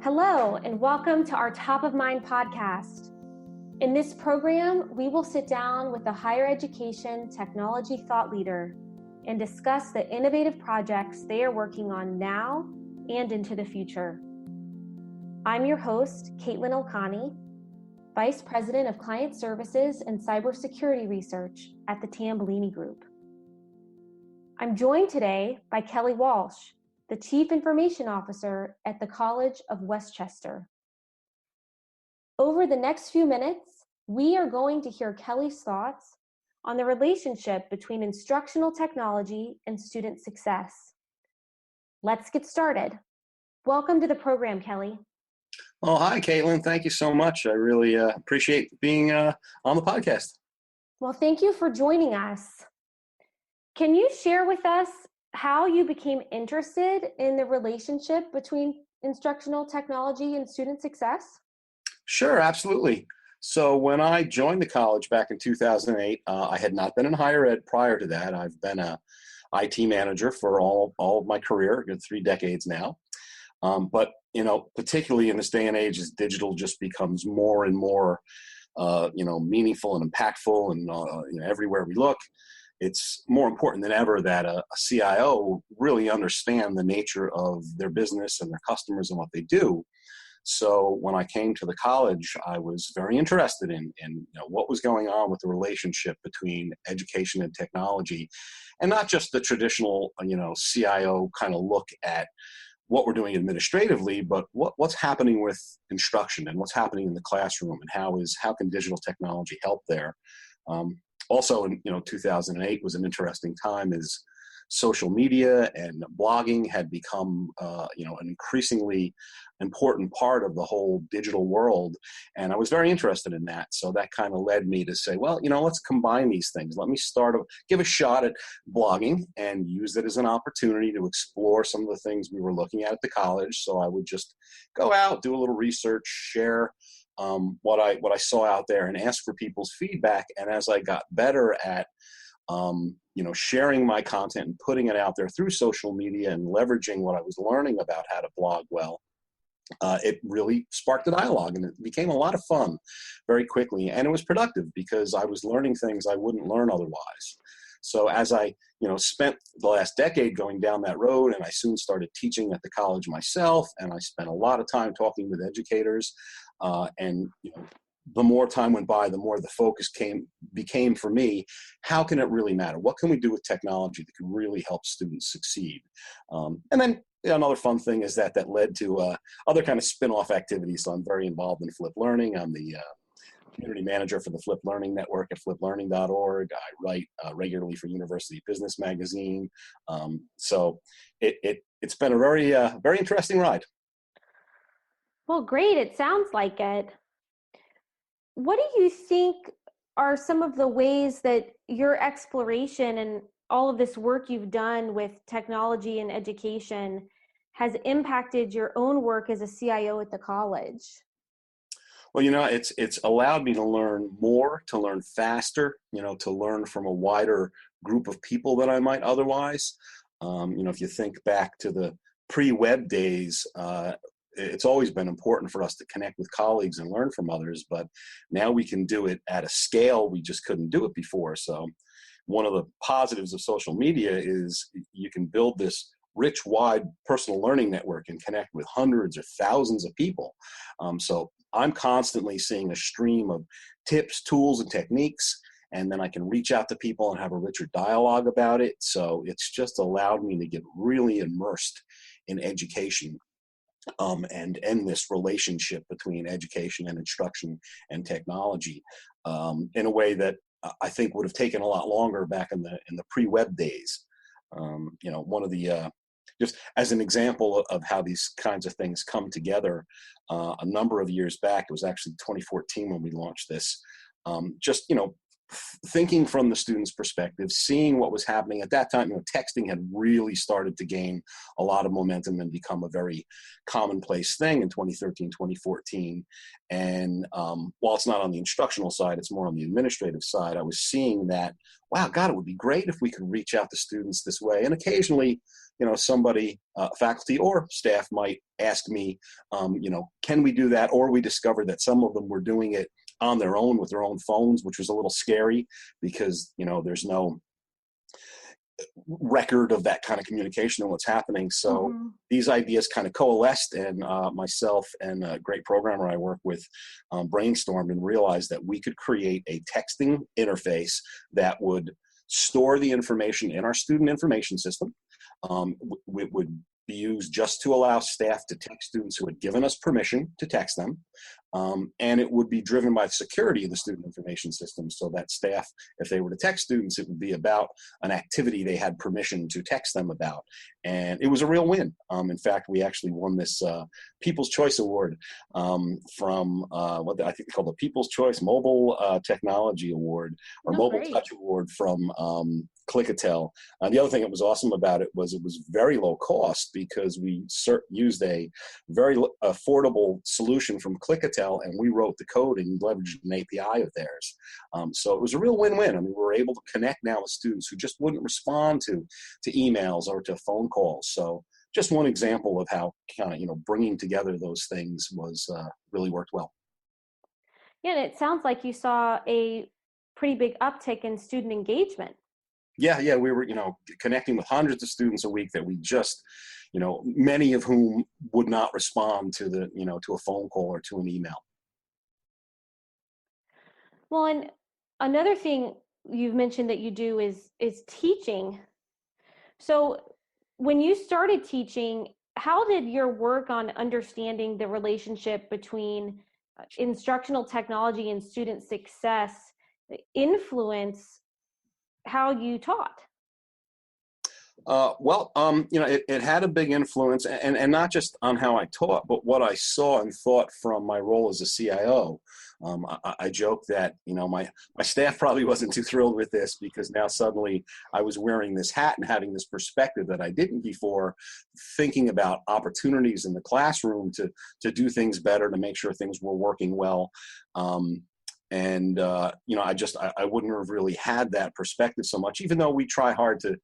Hello, and welcome to our Top of Mind podcast. In this program, we will sit down with a higher education technology thought leader and discuss the innovative projects they are working on now and into the future. I'm your host, Caitlin Elkani, Vice President of Client Services and Cybersecurity Research at the Tambellini Group. I'm joined today by Kelly Walsh, the Chief Information Officer at the College of Westchester. Over the next few minutes, we are going to hear Kelly's thoughts on the relationship between instructional technology and student success. Let's get started. Welcome to the program, Kelly. Oh, hi, Caitlin. Thank you so much. I really appreciate being on the podcast. Well, thank you for joining us. Can you share with us how you became interested in the relationship between instructional technology and student success? Sure, absolutely. So when I joined the college back in 2008, I had not been in higher ed prior to that. I've been a IT manager for all of my career, 3 decades now. But, particularly in this day and age, as digital just becomes more and more, meaningful and impactful and, everywhere we look, it's more important than ever that a CIO really understand the nature of their business and their customers and what they do. So when I came to the college, I was very interested in what was going on with the relationship between education and technology, and not just the traditional, CIO kind of look at what we're doing administratively, but what's happening with instruction and what's happening in the classroom, and how can digital technology help there. Also, in 2008 was an interesting time as social media and blogging had become an increasingly important part of the whole digital world, and I was very interested in that. So that kind of led me to say, well, let's combine these things. Let me give a shot at blogging and use it as an opportunity to explore some of the things we were looking at the college. So I would just go out, do a little research, share what I saw out there, and ask for people's feedback. And as I got better at sharing my content and putting it out there through social media and leveraging what I was learning about how to blog well, it really sparked a dialogue, and it became a lot of fun very quickly. And it was productive because I was learning things I wouldn't learn otherwise. So as I, spent the last decade going down that road, and I soon started teaching at the college myself, and I spent a lot of time talking with educators, the more time went by, the more the focus became for me, how can it really matter? What can we do with technology that can really help students succeed? And then another fun thing is that led to other kind of spin-off activities. So I'm very involved in Flip Learning. I'm the community manager for the Flip Learning Network at fliplearning.org. I write regularly for University Business Magazine. So it's been a very, very interesting ride. Well, great. It sounds like it. What do you think are some of the ways that your exploration and all of this work you've done with technology and education has impacted your own work as a CIO at the college? Well, it's allowed me to learn more, to learn faster, to learn from a wider group of people than I might otherwise. If you think back to the pre-web days, it's always been important for us to connect with colleagues and learn from others, but now we can do it at a scale we just couldn't do it before. So one of the positives of social media is you can build this rich, wide personal learning network and connect with hundreds or thousands of people. So I'm constantly seeing a stream of tips, tools, and techniques, and then I can reach out to people and have a richer dialogue about it. So it's just allowed me to get really immersed in education. And end this relationship between education and instruction and technology in a way that I think would have taken a lot longer back in the pre-web days. One of the just as an example of how these kinds of things come together, a number of years back, it was actually 2014 when we launched this. thinking from the student's perspective, seeing what was happening at that time. Texting had really started to gain a lot of momentum and become a very commonplace thing in 2013, 2014. And while it's not on the instructional side, it's more on the administrative side. I was seeing that, wow, God, it would be great if we could reach out to students this way. And occasionally, somebody, faculty or staff might ask me, can we do that? Or we discovered that some of them were doing it on their own with their own phones, which was a little scary because, there's no record of that kind of communication and what's happening. So these ideas kind of coalesced, and myself and a great programmer I work with brainstormed and realized that we could create a texting interface that would store the information in our student information system. It would be used just to allow staff to text students who had given us permission to text them. And it would be driven by the security of the student information system, so that staff, if they were to text students, it would be about an activity they had permission to text them about. And it was a real win. In fact, we actually won this People's Choice Award from what I think they call the People's Choice Mobile Technology Award, or Mobile Touch Award from Clickatel. The other thing that was awesome about it was very low cost, because we used a very affordable solution from Clickatel, and we wrote the code and leveraged an API of theirs. So it was a real win-win. I mean, we're able to connect now with students who just wouldn't respond to emails or to phone calls. So just one example of how kind of, bringing together those things was really worked well. Yeah, and it sounds like you saw a pretty big uptick in student engagement. Yeah, we were, connecting with hundreds of students a week that we just, many of whom would not respond to to a phone call or to an email. Well, and another thing you've mentioned that you do is teaching. So when you started teaching, how did your work on understanding the relationship between instructional technology and student success influence how you taught? It had a big influence, and not just on how I taught, but what I saw and thought from my role as a CIO. I joke that, my staff probably wasn't too thrilled with this, because now suddenly I was wearing this hat and having this perspective that I didn't before, thinking about opportunities in the classroom to do things better, to make sure things were working well. I wouldn't have really had that perspective so much, even though we try hard to,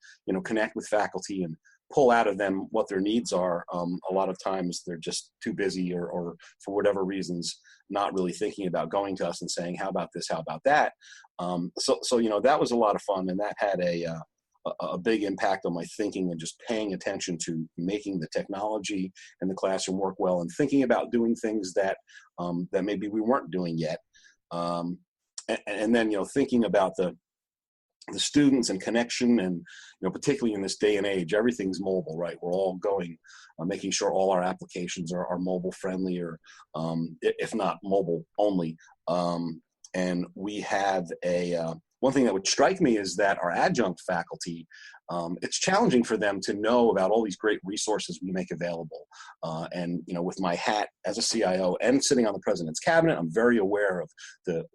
connect with faculty and pull out of them what their needs are. A lot of times they're just too busy, or for whatever reasons, not really thinking about going to us and saying, how about this, how about that? That was a lot of fun, and that had a big impact on my thinking, and just paying attention to making the technology in the classroom work well, and thinking about doing things that maybe we weren't doing yet. And then, thinking about the students and connection, and, particularly in this day and age, everything's mobile, right? We're all going, making sure all our applications are mobile friendly, or if not mobile only. And we have one thing that would strike me is that our adjunct faculty, it's challenging for them to know about all these great resources we make available. And with my hat as a CIO and sitting on the president's cabinet, I'm very aware of the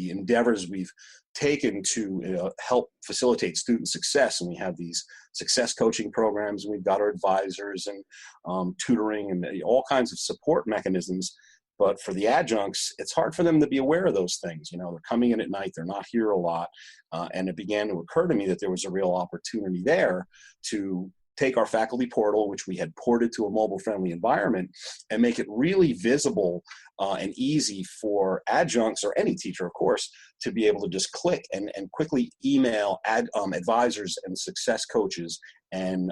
endeavors we've taken to help facilitate student success. And we have these success coaching programs, and we've got our advisors and tutoring and all kinds of support mechanisms. But for the adjuncts, it's hard for them to be aware of those things. They're coming in at night, they're not here a lot. And it began to occur to me that there was a real opportunity there to take our faculty portal, which we had ported to a mobile-friendly environment, and make it really visible and easy for adjuncts, or any teacher, of course, to be able to just click and quickly email advisors and success coaches, and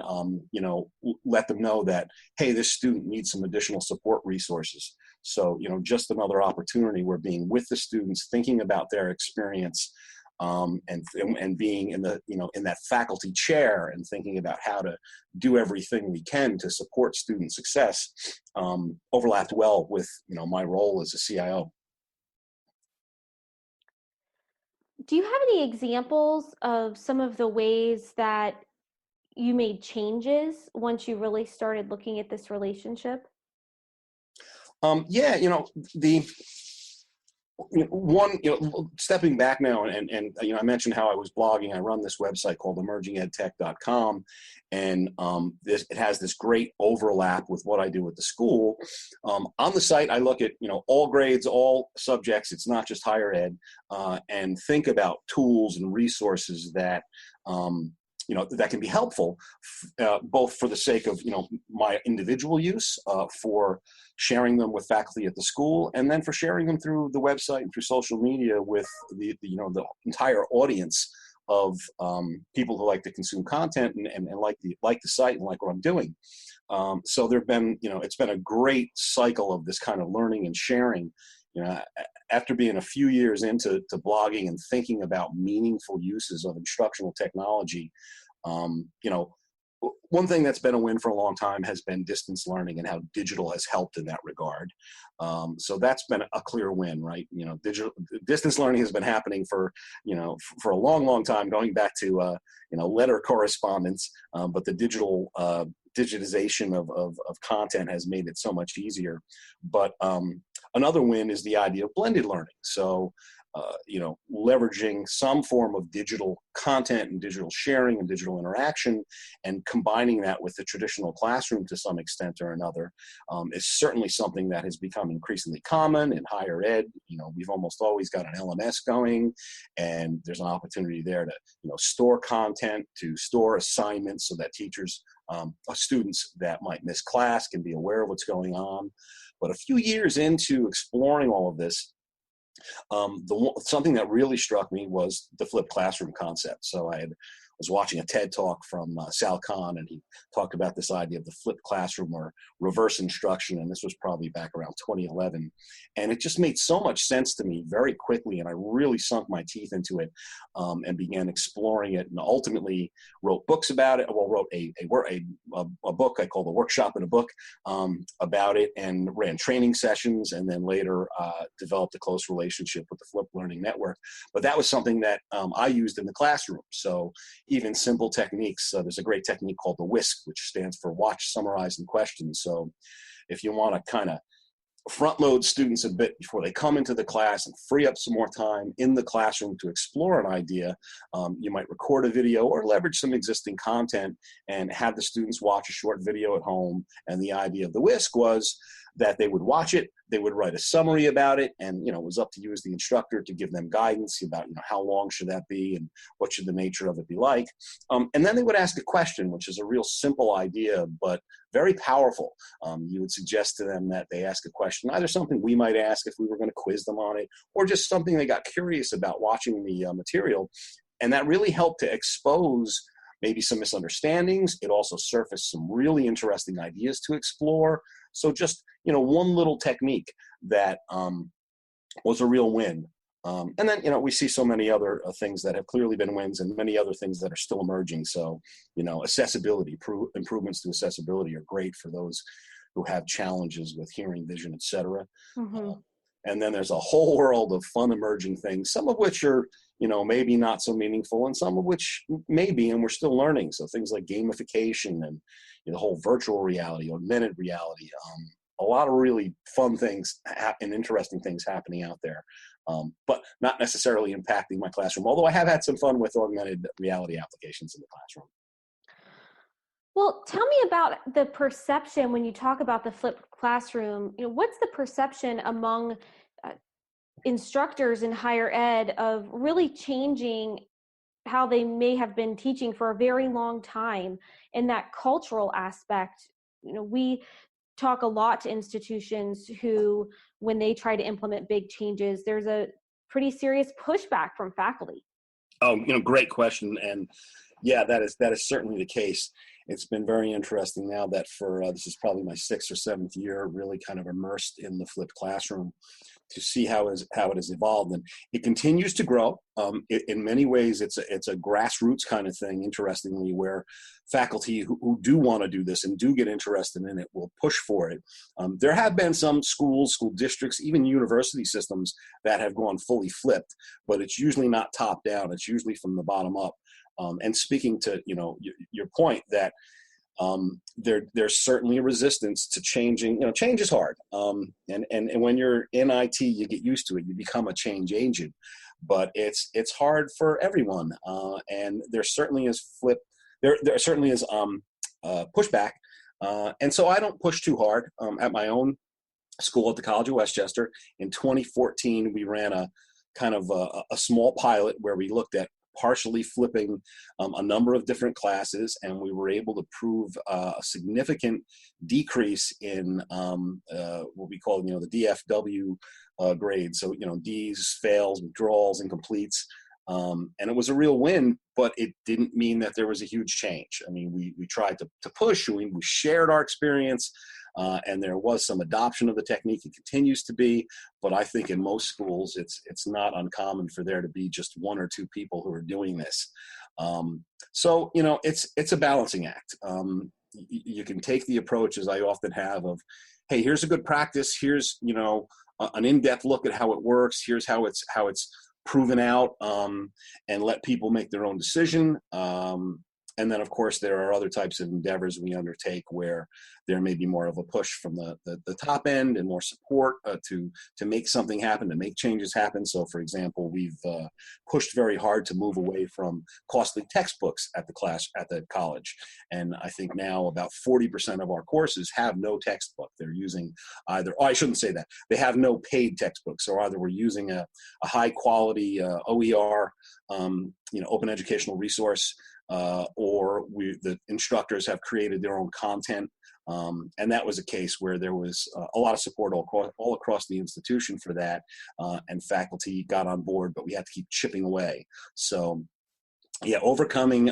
let them know that, hey, this student needs some additional support resources. So, just another opportunity where being with the students, thinking about their experience, and being in that faculty chair, and thinking about how to do everything we can to support student success, overlapped well with my role as a CIO. Do you have any examples of some of the ways that you made changes once you really started looking at this relationship? The Stepping back now, and I mentioned how I was blogging. I run this website called emergingedtech.com, and it has this great overlap with what I do at the school. On the site, I look at all grades, all subjects. It's not just higher ed, and think about tools and resources that that can be helpful, both for the sake of my individual use, for sharing them with faculty at the school, and then for sharing them through the website and through social media with the entire audience of people who like to consume content and like the site and like what I'm doing. So there've been it's been a great cycle of this kind of learning and sharing. After being a few years into blogging and thinking about meaningful uses of instructional technology, one thing that's been a win for a long time has been distance learning and how digital has helped in that regard. So that's been a clear win, right? Distance learning has been happening for a long, long time, going back to letter correspondence. But the digital digitization of content has made it so much easier. But another win is the idea of blended learning. So leveraging some form of digital content and digital sharing and digital interaction, and combining that with the traditional classroom to some extent or another, is certainly something that has become increasingly common in higher ed. We've almost always got an LMS going, and there's an opportunity there to store content, to store assignments, so that teachers, students that might miss class can be aware of what's going on. But a few years into exploring all of this, something that really struck me was the flipped classroom concept. So I was watching a TED talk from Sal Khan, and he talked about this idea of the flipped classroom or reverse instruction, and this was probably back around 2011. And it just made so much sense to me very quickly, and I really sunk my teeth into it, and began exploring it, and ultimately wrote books about it. Well, wrote a book I call The Workshop in a Book about it, and ran training sessions, and then later developed a close relationship with the Flipped Learning Network. But that was something that I used in the classroom. So even simple techniques, there's a great technique called the WISC, which stands for Watch, Summarize, and Question. So if you want to kind of front load students a bit before they come into the class and free up some more time in the classroom to explore an idea, you might record a video or leverage some existing content and have the students watch a short video at home. And the idea of the WISC was that they would watch it, they would write a summary about it, and it was up to you as the instructor to give them guidance about how long should that be and what should the nature of it be like. And then they would ask a question, which is a real simple idea, but very powerful. You would suggest to them that they ask a question, either something we might ask if we were going to quiz them on it, or just something they got curious about watching the material. And that really helped to expose maybe some misunderstandings. It also surfaced some really interesting ideas to explore. So just, one little technique that was a real win. And then, we see so many other things that have clearly been wins, and many other things that are still emerging. So, accessibility, improvements to accessibility are great for those who have challenges with hearing, vision, et cetera. Mm-hmm. And then there's a whole world of fun emerging things, some of which are, maybe not so meaningful, and some of which maybe, and we're still learning. So things like gamification and the whole virtual reality, augmented reality, a lot of really fun things and interesting things happening out there, but not necessarily impacting my classroom. Although I have had some fun with augmented reality applications in the classroom. Well, tell me about the perception when you talk about the flipped classroom. What's the perception among instructors in higher ed of really changing how they may have been teaching for a very long time, in that cultural aspect? We talk a lot to institutions who, when they try to implement big changes, there's a pretty serious pushback from faculty. Oh, great question. And yeah, that is certainly the case. It's been very interesting now that for this is probably my 6th or 7th year really kind of immersed in the flipped classroom, to see how it has evolved. And it continues to grow. In many ways, it's a grassroots kind of thing, interestingly, where faculty who do want to do this and do get interested in it will push for it. There have been some schools, school districts, even university systems that have gone fully flipped, but it's usually not top down. It's usually from the bottom up. And speaking to your point that There's certainly a resistance to changing. Change is hard. And when you're in IT, you get used to it. You become a change agent, but it's hard for everyone. And there certainly is there certainly is pushback. And so I don't push too hard. At my own school at the College of Westchester in 2014, we ran a kind of a small pilot where we looked at partially flipping a number of different classes, and we were able to prove a significant decrease in what we call, the DFW grades. So, D's, fails, withdrawals, incompletes. And it was a real win, but it didn't mean that there was a huge change. I mean, we tried to push, we shared our experience, and there was some adoption of the technique. It continues to be, but I think in most schools, it's not uncommon for there to be just one or two people who are doing this. So, it's a balancing act. You can take the approach, as I often have, of, hey, here's a good practice. Here's, an in-depth look at how it works. Here's how it's proven out, and let people make their own decision. And then, of course, there are other types of endeavors we undertake where there may be more of a push from the top end and more support to make something happen, to make changes happen. So, for example, we've pushed very hard to move away from costly textbooks at the college. And I think now about 40% of our courses have no textbook. They're using I shouldn't say that. They have no paid textbooks. So either we're using a high quality OER, open educational resource, or the instructors have created their own content. And that was a case where there was a lot of support all across the institution for that, and faculty got on board, but we had to keep chipping away. So, yeah, overcoming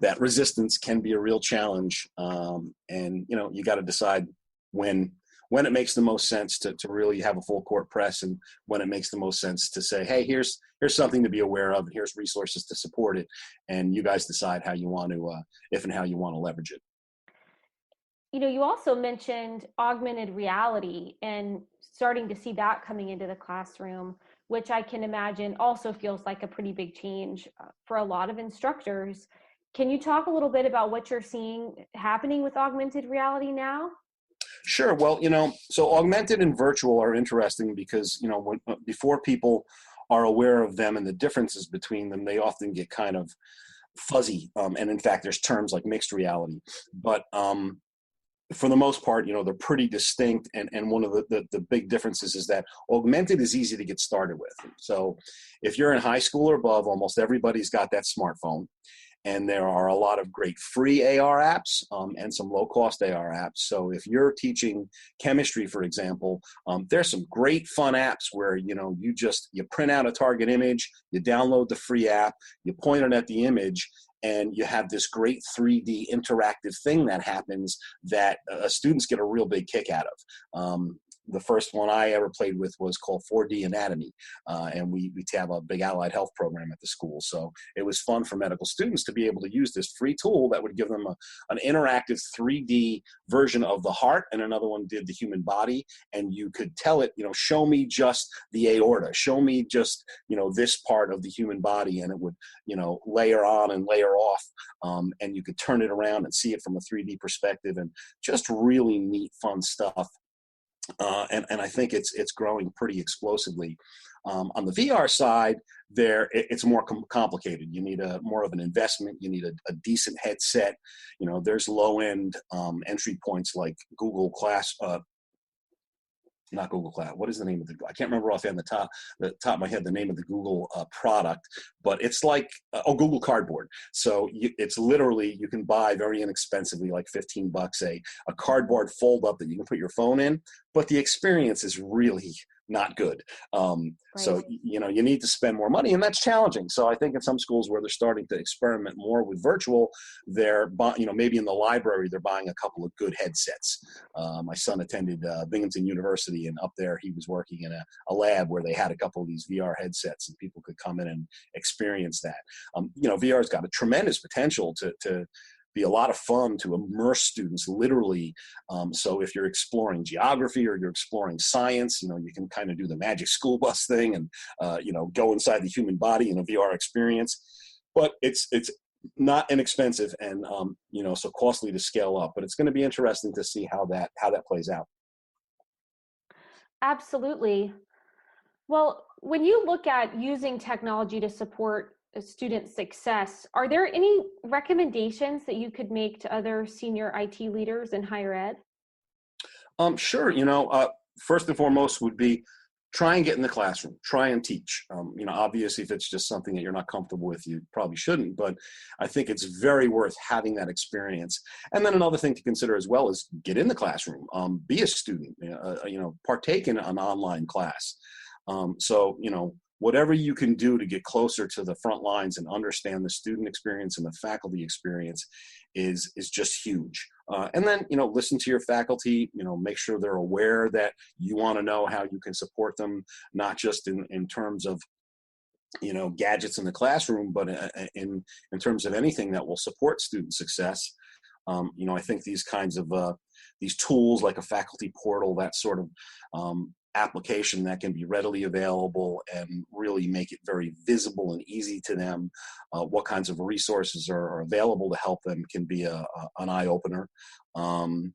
that resistance can be a real challenge. And, you got to decide when it makes the most sense to really have a full court press, and when it makes the most sense to say, hey, here's something to be aware of, and here's resources to support it. And you guys decide how you want to, if and how you want to leverage it. You also mentioned augmented reality and starting to see that coming into the classroom, which I can imagine also feels like a pretty big change for a lot of instructors. Can you talk a little bit about what you're seeing happening with augmented reality now? Sure. Well, so augmented and virtual are interesting because, before people are aware of them and the differences between them, they often get kind of fuzzy. And in fact, there's terms like mixed reality. But for the most part, they're pretty distinct. And one of the big differences is that augmented is easy to get started with. So if you're in high school or above, almost everybody's got that smartphone. And there are a lot of great free AR apps and some low-cost AR apps. So if you're teaching chemistry, for example, there's some great fun apps where, you print out a target image, you download the free app, you point it at the image, and you have this great 3D interactive thing that happens that students get a real big kick out of. The first one I ever played with was called 4D Anatomy, and we have a big allied health program at the school. So it was fun for medical students to be able to use this free tool that would give them an interactive 3D version of the heart, and another one did the human body, and you could tell it, show me just the aorta, show me just, this part of the human body, and it would, layer on and layer off, and you could turn it around and see it from a 3D perspective, and just really neat, fun stuff. And I think it's growing pretty explosively. On the VR side, it's more complicated. You need more of an investment. You need a decent headset. There's low end entry points like Google Class. Not Google Cloud. What is the name of I can't remember offhand the top of my head the name of the Google product, but it's like Google Cardboard. So it's literally, you can buy very inexpensively, like $15, a cardboard fold up that you can put your phone in, but the experience is really not good. Right. So, you need to spend more money, and that's challenging. So I think in some schools where they're starting to experiment more with virtual, they're, maybe in the library, they're buying a couple of good headsets. My son attended Binghamton University, and up there he was working in a lab where they had a couple of these VR headsets, and people could come in and experience that. VR's got a tremendous potential to be a lot of fun, to immerse students literally. So if you're exploring geography or you're exploring science, you can kind of do the magic school bus thing and, go inside the human body in a VR experience. But it's not inexpensive and, so costly to scale up. But it's going to be interesting to see how that plays out. Absolutely. Well, when you look at using technology to support a student's success, are there any recommendations that you could make to other senior IT leaders in higher ed? Sure. First and foremost would be try and get in the classroom, try and teach. Obviously, if it's just something that you're not comfortable with, you probably shouldn't, but I think it's very worth having that experience. And then another thing to consider as well is get in the classroom, be a student, partake in an online class. Whatever you can do to get closer to the front lines and understand the student experience and the faculty experience is just huge. And then, listen to your faculty, make sure they're aware that you want to know how you can support them, not just in terms of, gadgets in the classroom, but in terms of anything that will support student success. I think these kinds of these tools like a faculty portal, that sort of application that can be readily available and really make it very visible and easy to them, what kinds of resources are available to help them, can be an eye-opener. And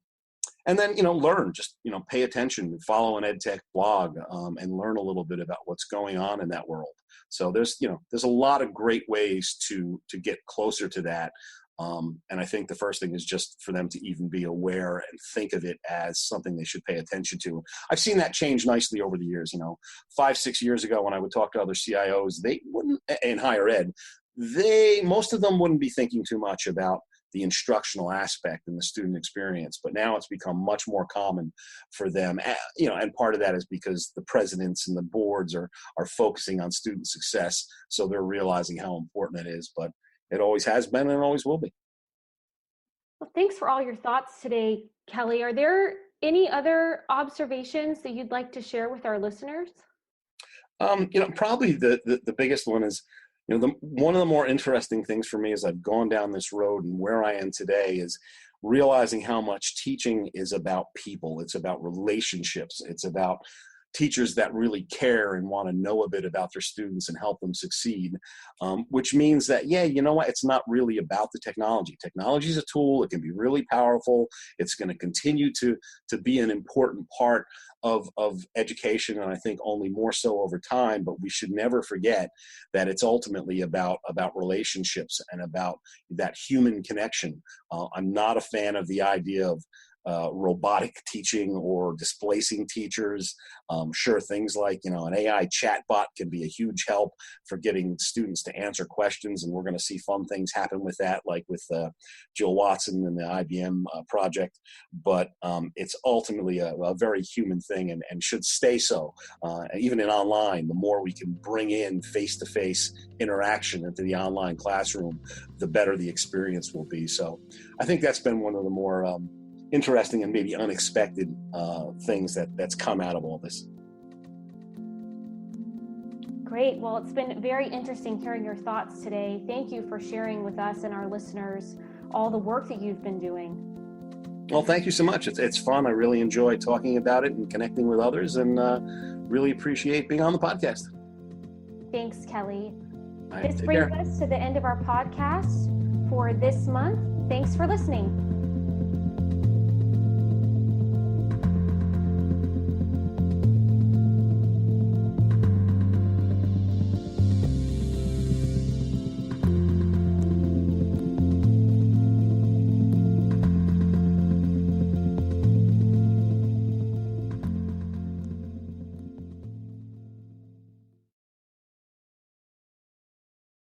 then, learn, just, pay attention, follow an EdTech blog, and learn a little bit about what's going on in that world. So there's a lot of great ways to get closer to that. And I think the first thing is just for them to even be aware and think of it as something they should pay attention to. I've seen that change nicely over the years. 5-6 years ago, when I would talk to other CIOs, they wouldn't, in higher ed, most of them wouldn't be thinking too much about the instructional aspect and the student experience. But now it's become much more common for them. And part of that is because the presidents and the boards are focusing on student success. So they're realizing how important it is. But it always has been and always will be. Well, thanks for all your thoughts today, Kelly. Are there any other observations that you'd like to share with our listeners? Probably the biggest one is, one of the more interesting things for me as I've gone down this road and where I am today is realizing how much teaching is about people. It's about relationships. It's about teachers that really care and want to know a bit about their students and help them succeed, which means that, it's not really about the technology. Technology is a tool. It can be really powerful. It's going to continue to be an important part of education, and I think only more so over time, but we should never forget that it's ultimately about relationships and about that human connection. I'm not a fan of the idea of robotic teaching or displacing teachers. Sure, things like, an AI chatbot can be a huge help for getting students to answer questions, and we're going to see fun things happen with that, like with Jill Watson and the IBM project. But it's ultimately a very human thing and should stay so. Even in online, the more we can bring in face-to-face interaction into the online classroom, the better the experience will be. So I think that's been one of the more interesting and maybe unexpected things that's come out of all this. Great. Well, it's been very interesting hearing your thoughts today. Thank you for sharing with us and our listeners all the work that you've been doing. Well, thank you so much. It's fun. I really enjoy talking about it and connecting with others, and really appreciate being on the podcast. Thanks, Kelly. All right, this brings us to the end of our podcast for this month. Thanks for listening.